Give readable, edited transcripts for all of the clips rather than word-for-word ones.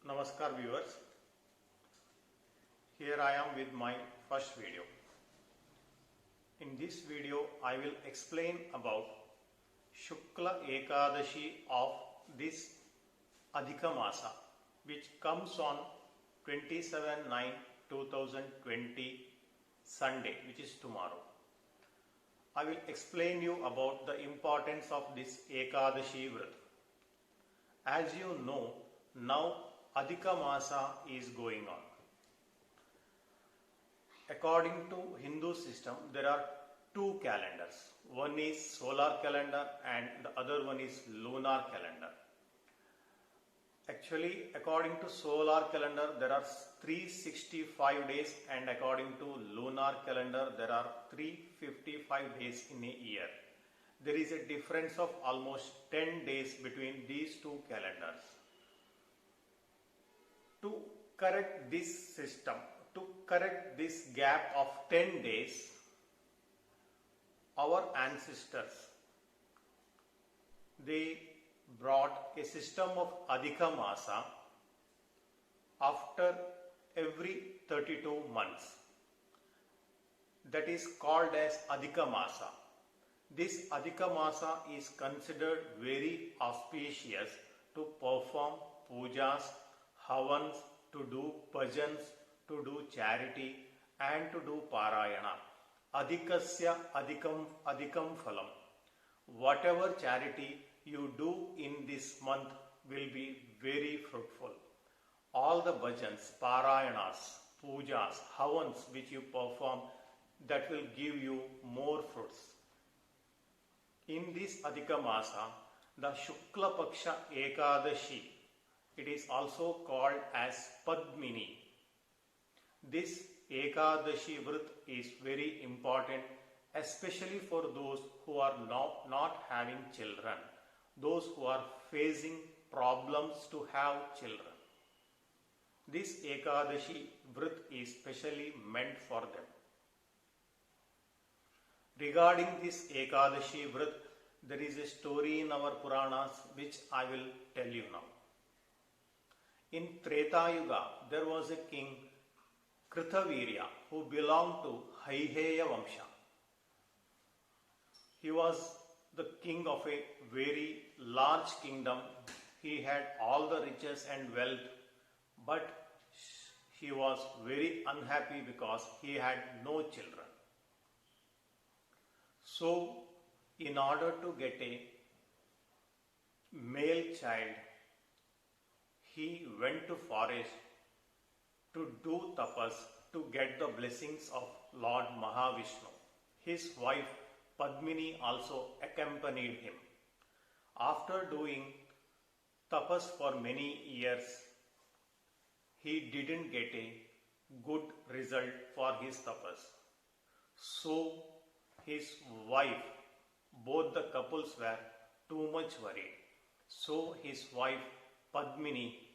Namaskar viewers, here I am with my first video. In this video I will explain about Shukla Ekadashi of this Adhika Masa which comes on 27/9/2020 Sunday, which is tomorrow. I will explain you about the importance of this Ekadashi Vrat. As you know, now Adhika Masa is going on. According to Hindu system, there are two calendars. One is solar calendar and the other one is lunar calendar. Actually, according to solar calendar, there are 365 days, and according to lunar calendar, there are 355 days in a year. There is a difference of almost 10 days between these two calendars. To correct this system, to correct this gap of 10 days, our ancestors, they brought a system of Adhika Masa after every 32 months. That is called as Adhika Masa. This Adhika Masa is considered very auspicious to perform pujas, havans, to do bhajans, to do charity and to do parayana. Adhikasya adhikam phalam. Whatever charity you do in this month will be very fruitful. All the bhajans, parayanas, pujas, havans which you perform, that will give you more fruits. In this Adhika Masa, the Shukla Paksha Ekadashi, it is also called as Padmini. This Ekadashi Vrat is very important, especially for those who are not having children, those who are facing problems to have children. This Ekadashi Vrat is specially meant for them. Regarding this Ekadashi Vrat, there is a story in our Puranas which I will tell you now. In Treta Yuga, there was a king, Kritavirya, who belonged to Haiheya Vamsha. He was the king of a very large kingdom. He had all the riches and wealth, but he was very unhappy because he had no children. So, in order to get a male child, he went to forest to do tapas to get the blessings of Lord Mahavishnu. His wife Padmini also accompanied him. After doing tapas for many years, he didn't get a good result for his tapas. So his wife, both the couples were too much worried. So his wife Padmini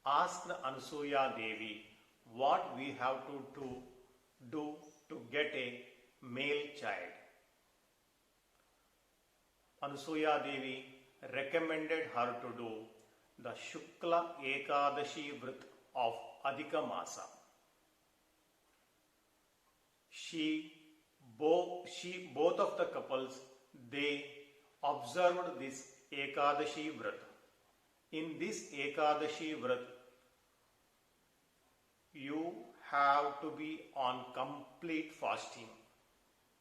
asked Anasuya Devi what we have to do to get a male child. Anasuya Devi recommended her to do the Shukla Ekadashi Vrat of Adhika Masa. Both of the couples, they observed this Ekadashi Vrat. In this Ekadashi Vrat, you have to be on complete fasting.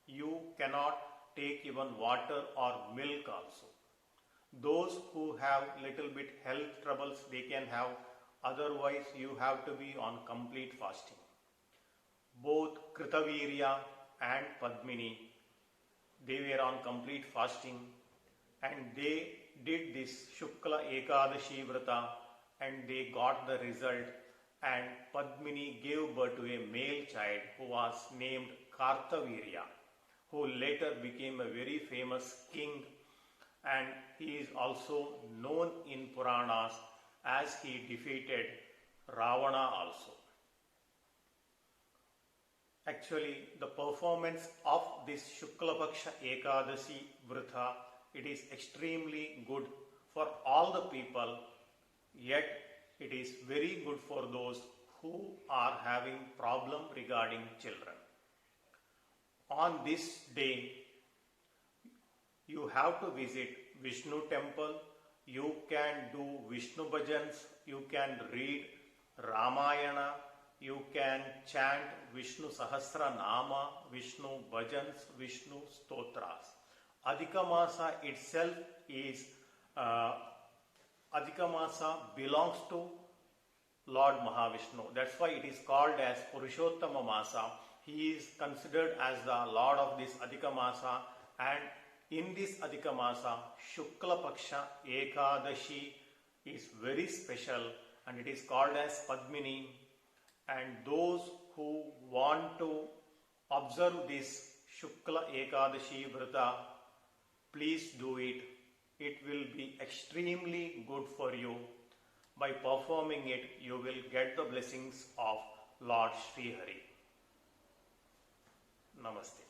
You cannot take even water or milk also. Those who have little bit health troubles, they can have, otherwise you have to be on complete fasting. Both Kritavirya and Padmini, they were on complete fasting, and they did this Shukla Ekadashi Vrata and they got the result, and Padmini gave birth to a male child who was named Kartavirya, who later became a very famous king, and he is also known in Puranas as he defeated Ravana also. Actually, the performance of this Shukla Paksha Ekadashi Vrata, it is extremely good for all the people, yet It is very good for those who are having problem regarding children. On this day, you have to visit Vishnu temple. You can do Vishnu bhajans, you can read Ramayana, you can chant Vishnu Sahasra Nama, Vishnu bhajans, Vishnu stotras. Adhika Masa itself is Adhika Masa belongs to Lord Mahavishnu. That's why it is called as Purushottama Masa. He is considered as the Lord of this Adhika Masa, and in this Adhika Masa, Shukla Paksha Ekadashi is very special, and it is called as Padmini. And those who want to observe this Shukla Ekadashi Vrata, please do it. It will be extremely good for you. By performing it, you will get the blessings of Lord Sri Hari. Namaste.